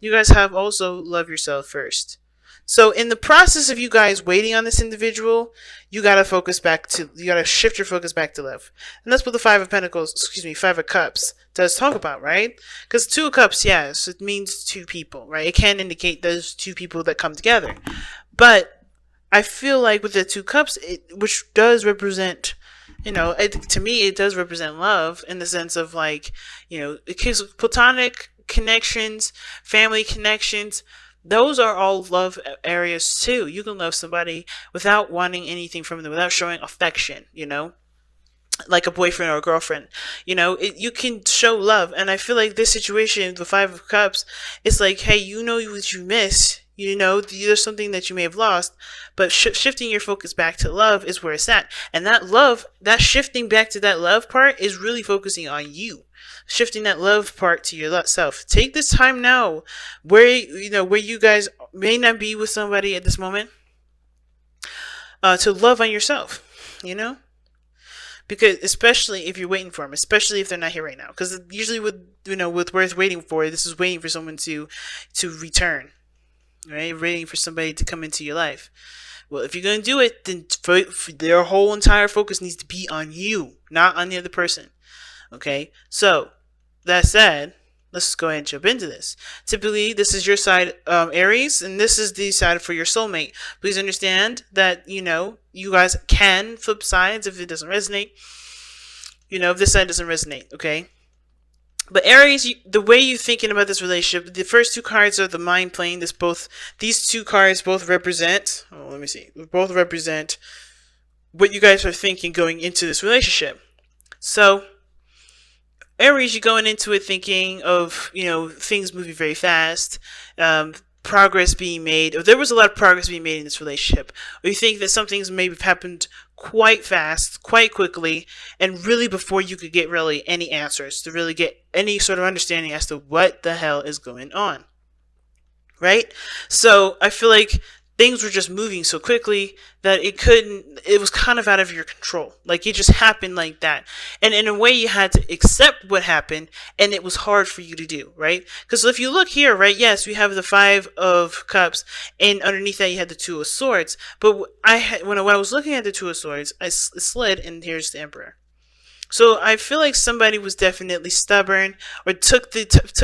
You guys have also love yourself first. So in the process of you guys waiting on this individual, you gotta shift your focus back to love. And that's what the Five of Pentacles, excuse me, Five of Cups does talk about, right? Because Two of Cups, yes, it means two people, right? It can indicate those two people that come together. But I feel like with the Two Cups, which does represent, to me, it does represent love in the sense of like, it gives platonic connections, family connections. Those are all love areas too. You can love somebody without wanting anything from them, without showing affection, like a boyfriend or a girlfriend. You can show love. And I feel like this situation, the Five of Cups, it's like, hey, you know what you miss. There's something that you may have lost, but shifting your focus back to love is where it's at. And that love, that shifting back to that love part is really focusing on you. Shifting that love part to yourself. Take this time now where you guys may not be with somebody at this moment, to love on yourself, because especially if you're waiting for them, especially if they're not here right now, because usually with worth waiting for, this is waiting for someone to return, right? Waiting for somebody to come into your life. Well, if you're going to do it, then for their whole entire focus needs to be on you, not on the other person. Okay? So, that said, let's go ahead and jump into this. Typically, this is your side, Aries, and this is the side for your soulmate. Please understand that, you guys can flip sides if it doesn't resonate. If this side doesn't resonate, okay? But Aries, the way you're thinking about this relationship, the first two cards are the mind plane. These two cards both represent, let me see, both represent what you guys are thinking going into this relationship. So, Aries, you're going into it thinking of, things moving very fast, progress being made, or there was a lot of progress being made in this relationship, or you think that some things maybe happened quite fast, quite quickly, and really before you could get really any answers, to really get any sort of understanding as to what the hell is going on. Right? So I feel like things were just moving so quickly that it was kind of out of your control. Like it just happened like that. And in a way you had to accept what happened, and it was hard for you to do, right? Because if you look here, right, yes, we have the Five of Cups, and underneath that you had the Two of Swords. But when I was looking at the Two of Swords, I slid, and here's the Emperor. So I feel like somebody was definitely stubborn, or took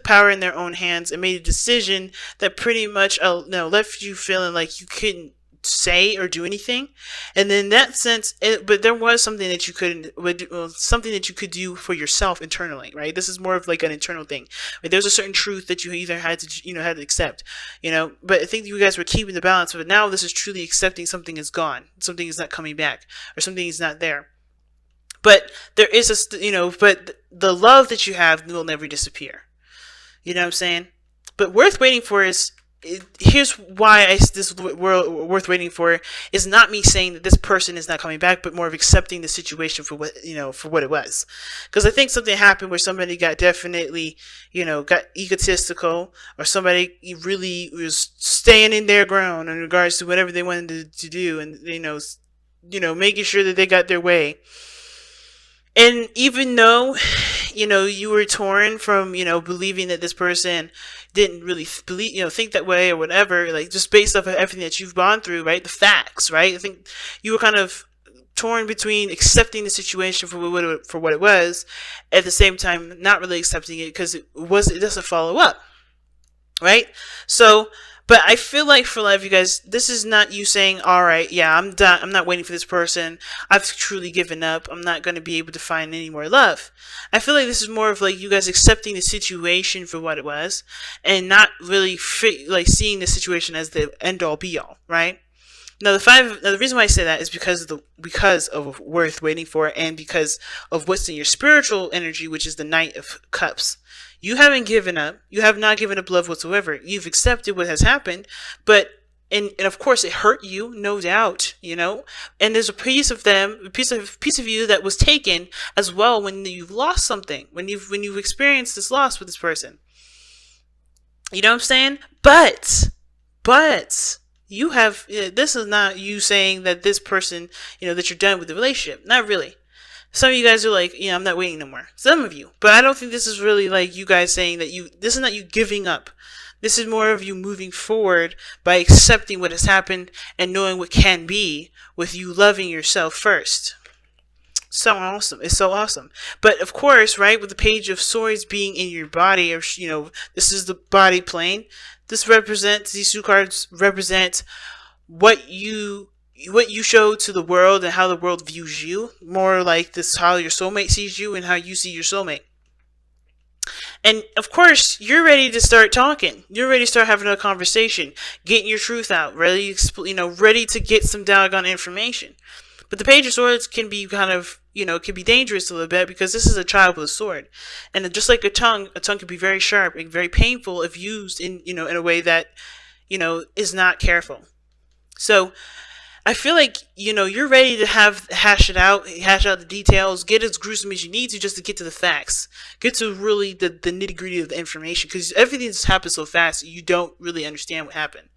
power in their own hands and made a decision that pretty much left you feeling like you couldn't say or do anything. And in that sense, but there was something that you something that you could do for yourself internally, right? This is more of like an internal thing. Like there's a certain truth that you either had to accept, But I think you guys were keeping the balance. But now this is truly accepting something is gone, something is not coming back, or something is not there. But there is but the love that you have will never disappear. You know what I'm saying? But worth waiting for here's why this worth waiting for is not me saying that this person is not coming back, but more of accepting the situation for what it was. Because I think something happened where somebody got definitely, got egotistical, or somebody really was staying in their ground in regards to whatever they wanted to do, and making sure that they got their way. And even though, you were torn from, believing that this person didn't really believe, think that way or whatever, like just based off of everything that you've gone through, right? The facts, right? I think you were kind of torn between accepting the situation for what it was, at the same time not really accepting it because it doesn't follow up, right? So, but I feel like for a lot of you guys, this is not you saying, all right, yeah, I'm done. I'm not waiting for this person. I've truly given up. I'm not going to be able to find any more love. I feel like this is more of like you guys accepting the situation for what it was, and not really seeing the situation as the end all be all, right? Now the reason why I say that is because of worth waiting for, and because of what's in your spiritual energy, which is the Knight of Cups. You haven't given up. You have not given up love whatsoever. You've accepted what has happened, but and of course it hurt you, no doubt, And there's a piece of you that was taken as well when you've lost something, when you've experienced this loss with this person. You know what I'm saying? But you have, this is not you saying that this person, that you're done with the relationship. Not really. Some of you guys are like, yeah, I'm not waiting no more. Some of you. But I don't think this is really like you guys saying that this is not you giving up. This is more of you moving forward by accepting what has happened and knowing what can be with you loving yourself first. So awesome. It's so awesome. But of course, right, with the Page of Swords being in your body, or, this is the body plane. These two cards represent what you show to the world and how the world views you. More like this, how your soulmate sees you and how you see your soulmate. And of course, you're ready to start talking. You're ready to start having a conversation, getting your truth out, ready to get some doggone information. But the Page of Swords can be kind of, can be dangerous a little bit because this is a child with a sword. And just like a tongue can be very sharp and very painful if used in a way that, is not careful. So I feel like, you're ready to hash out the details, get as gruesome as you need to just to get to the facts. Get to really the nitty gritty of the information, because everything just happens so fast you don't really understand what happened.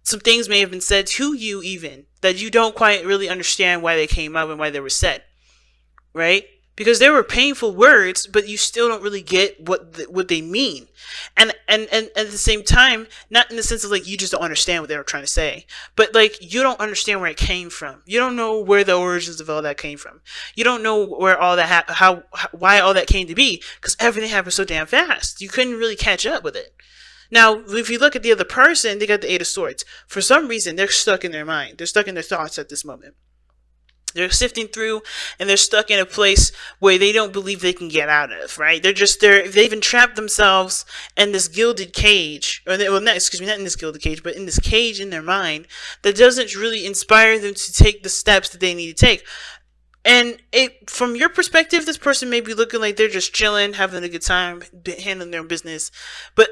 Some things may have been said to you even that you don't quite really understand why they came up and why they were said, right? Because they were painful words, but you still don't really get what they mean. And at the same time, not in the sense of like you just don't understand what they were trying to say, but like you don't understand where it came from. You don't know where the origins of all that came from. You don't know where all that why all that came to be, because everything happened so damn fast. You couldn't really catch up with it. Now, if you look at the other person, they got the Eight of Swords. For some reason, they're stuck in their mind. They're stuck in their thoughts at this moment. They're sifting through, and they're stuck in a place where they don't believe they can get out of, right? They've entrapped themselves in this gilded cage, not in this gilded cage, but in this cage in their mind that doesn't really inspire them to take the steps that they need to take. And from your perspective, this person may be looking like they're just chilling, having a good time, handling their own business. But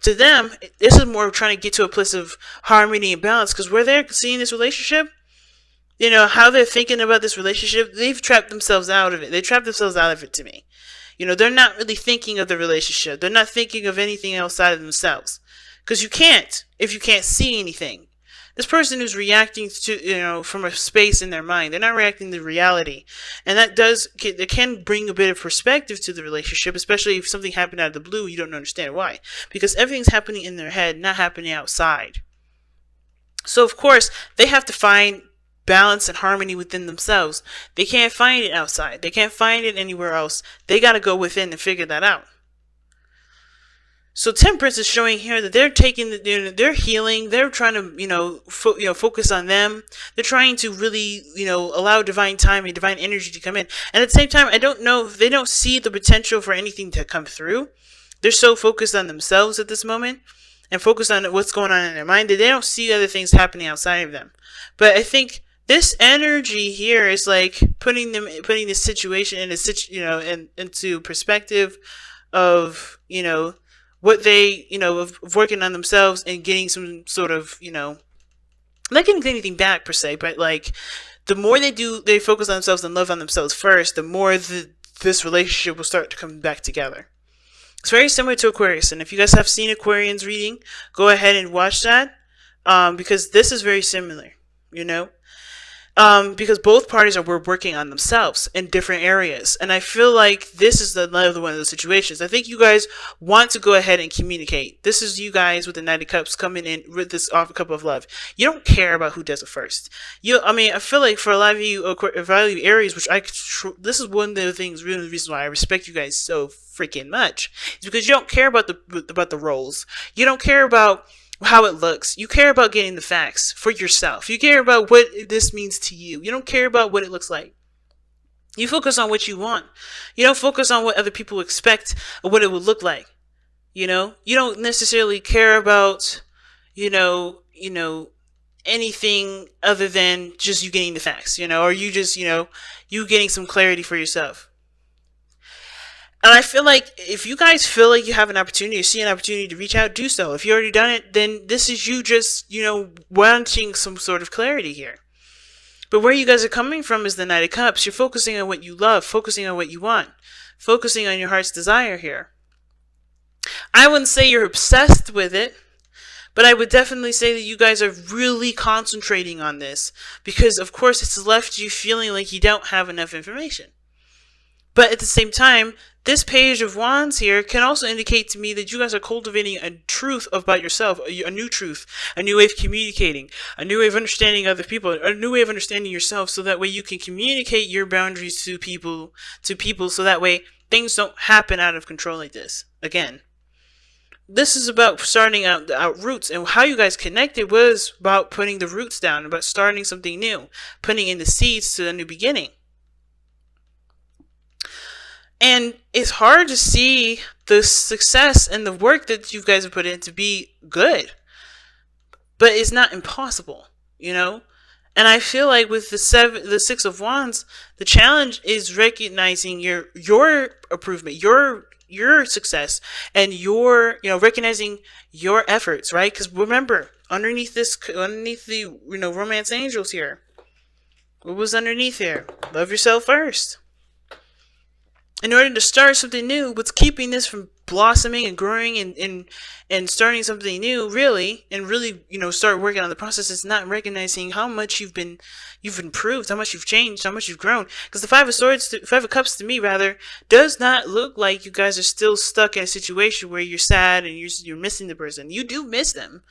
to them, this is more of trying to get to a place of harmony and balance. Because where they're seeing this relationship, how they're thinking about this relationship, they've trapped themselves out of it. They trapped themselves out of it to me. They're not really thinking of the relationship. They're not thinking of anything outside of themselves. Because you can't, if you can't see anything. This person who's reacting to, from a space in their mind, they're not reacting to reality. And it can bring a bit of perspective to the relationship, especially if something happened out of the blue, you don't understand why. Because everything's happening in their head, not happening outside. So, of course, they have to find balance and harmony within themselves. They can't find it outside. They can't find it anywhere else. They got to go within and figure that out. So Temperance is showing here that they're taking, they're healing. They're trying to, focus on them. They're trying to really, allow divine time and divine energy to come in. And at the same time, I don't know if they don't see the potential for anything to come through. They're so focused on themselves at this moment and focused on what's going on in their mind that they don't see other things happening outside of them. But I think this energy here is like putting this situation into perspective of, what they, of working on themselves and getting some sort of, not getting anything back per se, but like the more they focus on themselves and love on themselves first, the more this relationship will start to come back together. It's very similar to Aquarius. And if you guys have seen Aquarian's reading, go ahead and watch that, because this is very similar, because both parties were working on themselves in different areas. And I feel like this is another one of those situations. I think you guys want to go ahead and communicate. This is you guys with the Knight of Cups coming in with this cup of love. You don't care about who does it first. I feel like for a lot of you Aries, which this is one of the things, really the reason why I respect you guys so freaking much, is because you don't care about the roles. You don't care about how it looks. You care about getting the facts for yourself. You care about what this means to you. You don't care about what it looks like. You focus on what you want. You don't focus on what other people expect or what it would look like. You don't necessarily care about, anything other than just you getting the facts, or you just, you getting some clarity for yourself. And I feel like if you guys feel like you have an opportunity or see an opportunity to reach out, do so. If you already done it, then this is you just, wanting some sort of clarity here. But where you guys are coming from is the Knight of Cups. You're focusing on what you love, focusing on what you want, focusing on your heart's desire here. I wouldn't say you're obsessed with it, But I would definitely say that you guys are really concentrating on this because, of course, it's left you feeling like you don't have enough information. But at the same time, this Page of Wands here can also indicate to me that you guys are cultivating a truth about yourself, a new truth, a new way of communicating, a new way of understanding other people, a new way of understanding yourself, so that way you can communicate your boundaries to people, so that way things don't happen out of control like this. Again, this is about starting out roots, and how you guys connected was about putting the roots down, about starting something new, putting in the seeds to a new beginning. And it's hard to see the success and the work that you guys have put in to be good. But it's not impossible, you know? And I feel like with the Six of Wands, the challenge is recognizing your improvement, your success, and recognizing your efforts, right? Because remember, underneath the romance angels here, what was underneath here? Love yourself first. In order to start something new, what's keeping this from blossoming and growing and starting something new, really, and really, start working on the process, is not recognizing how much you've improved, how much you've changed, how much you've grown. Because the Five of Cups to me, rather, does not look like you guys are still stuck in a situation where you're sad and you're missing the person. You do miss them,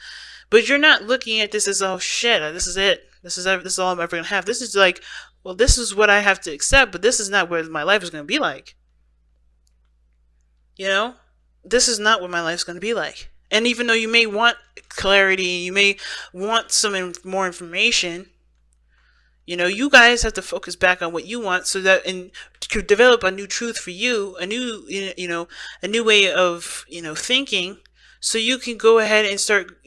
but you're not looking at this as, oh shit, this is it. This is all I'm ever gonna have. This is like, well, this is what I have to accept, but this is not what my life is gonna be like. This is not what my life's going to be like. And even though you may want clarity, you may want some more information, you guys have to focus back on what you want, so that to develop a new truth for you, a new way of thinking, so you can go ahead and start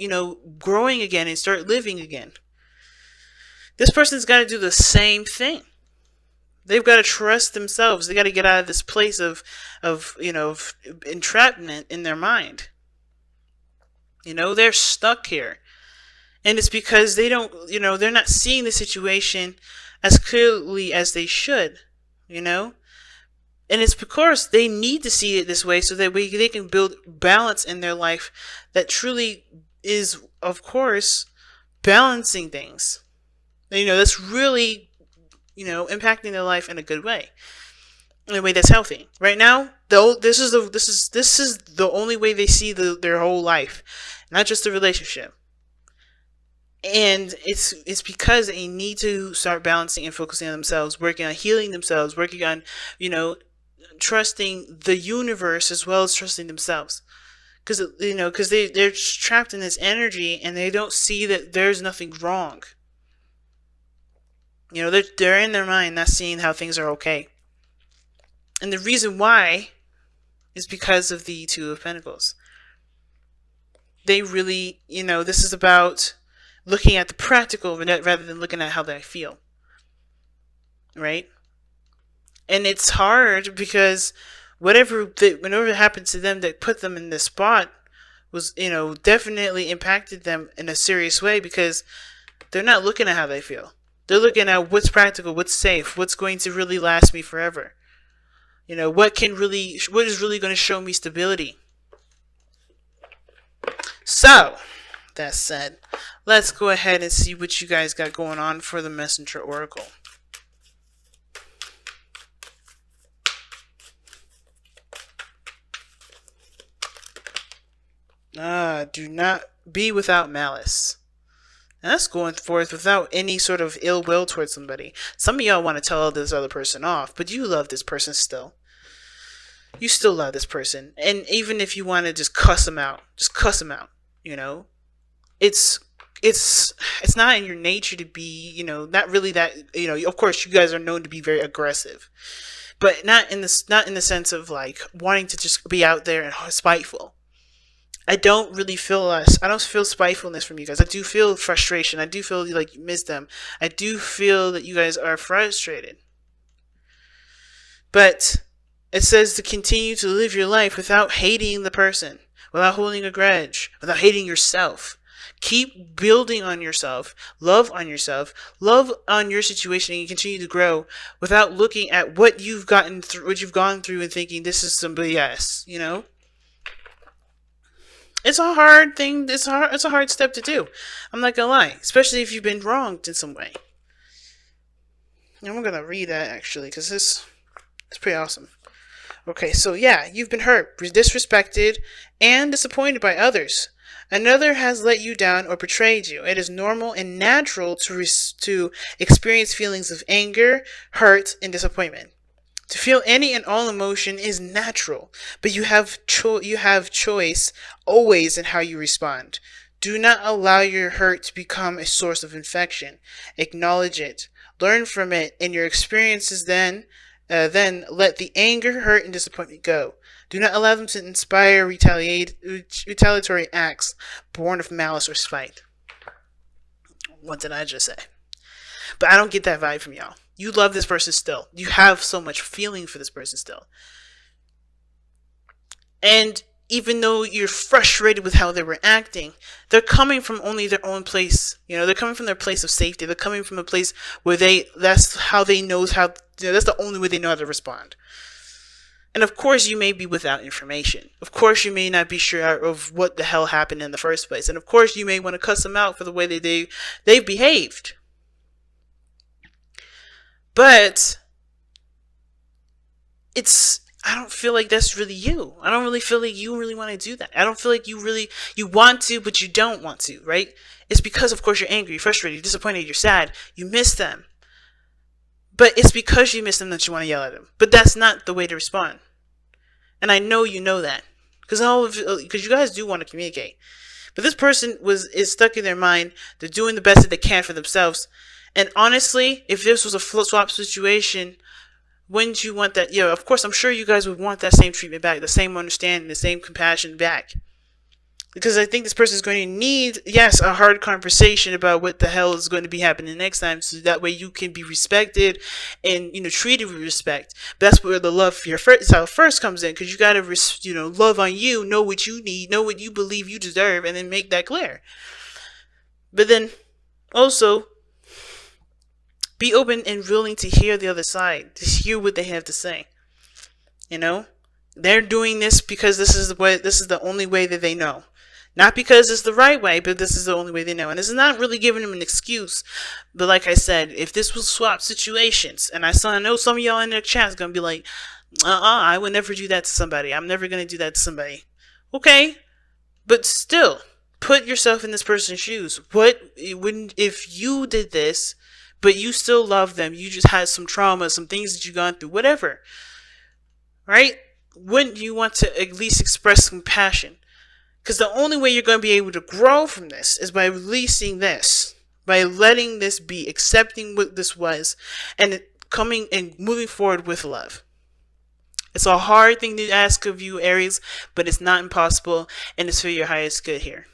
growing again and start living again. This person's got to do the same thing. They've got to trust themselves. They got to get out of this place of entrapment in their mind. They're stuck here. And it's because they don't, they're not seeing the situation as clearly as they should, And it's because they need to see it this way, so that they can build balance in their life that truly is, of course, balancing things. That's really impacting their life in a good way, in a way that's healthy. Right now, this is the only way they see their whole life, not just the relationship. And it's because they need to start balancing and focusing on themselves, working on healing themselves, working on trusting the universe as well as trusting themselves. Because they're trapped in this energy and they don't see that there's nothing wrong. They're in their mind, not seeing how things are okay. And the reason why is because of the Two of Pentacles. They really, this is about looking at the practical rather than looking at how they feel. Right? And it's hard because whenever happened to them that put them in this spot was, definitely impacted them in a serious way, because they're not looking at how they feel. They're looking at what's practical, what's safe, what's going to really last me forever. What is really going to show me stability. So, that said, let's go ahead and see what you guys got going on for the Messenger Oracle. Do not be without malice. And that's going forth without any sort of ill will towards somebody. Some of y'all want to tell this other person off, but you love this person still. You still love this person. And even if you want to just cuss them out, It's not in your nature to be, not really that, of course you guys are known to be very aggressive. But not in the sense of like wanting to just be out there and spiteful. I don't feel spitefulness from you guys. I do feel frustration. I do feel like you miss them. I do feel that you guys are frustrated. But it says to continue to live your life without hating the person, without holding a grudge, without hating yourself. Keep building on yourself, love on your situation, and you continue to grow without looking at what you've gone through and thinking this is some BS, It's a hard thing. It's a hard step to do. I'm not gonna lie, especially if you've been wronged in some way. And I'm gonna read that actually because this is pretty awesome. Okay, so yeah, you've been hurt, disrespected, and disappointed by others. Another has let you down or betrayed you. It is normal and natural to experience feelings of anger, hurt, and disappointment. To feel any and all emotion is natural, but you have choice always in how you respond. Do not allow your hurt to become a source of infection. Acknowledge it, learn from it, and your experiences then let the anger, hurt, and disappointment go. Do not allow them to inspire retaliatory acts born of malice or spite. What did I just say? But I don't get that vibe from y'all. You love this person still. You have so much feeling for this person still. And even though you're frustrated with how they were acting, they're coming from only their own place. They're coming from their place of safety. They're coming from a place where that's how they know how, that's the only way they know how to respond. And of course, you may be without information. Of course, you may not be sure of what the hell happened in the first place. And of course, you may want to cuss them out for the way that they've behaved. But I don't feel like that's really you. I don't really feel like you really want to do that. I don't feel like you want to, but you don't want to, right? It's because, of course, you're angry, you're frustrated, you're disappointed, you're sad, you miss them. But it's because you miss them that you want to yell at them. But that's not the way to respond. And I know you know that. Because you guys do want to communicate. But this person is stuck in their mind. They're doing the best that they can for themselves. And honestly, if this was a flip swap situation, wouldn't you want that? Yeah, of course, I'm sure you guys would want that same treatment back, the same understanding, the same compassion back. Because I think this person is going to need, yes, a hard conversation about what the hell is going to be happening next time, so that way you can be respected and, treated with respect. But that's where the love for yourself first comes in, because you got to, love on you, know what you need, know what you believe you deserve, and then make that clear. But then also, be open and willing to hear the other side, to hear what they have to say. They're doing this because this is the only way that they know. Not because it's the right way, but this is the only way they know. And this is not really giving them an excuse. But like I said, if this was swap situations, and I know some of y'all in the chat is going to be like, I would never do that to somebody. I'm never going to do that to somebody. Okay. But still, put yourself in this person's shoes. If you did this, but you still love them, you just had some trauma, some things that you've gone through, whatever. Right? Wouldn't you want to at least express compassion? Because the only way you're going to be able to grow from this is by releasing this, by letting this be, accepting what this was, and coming and moving forward with love. It's a hard thing to ask of you, Aries, but it's not impossible, and it's for your highest good here.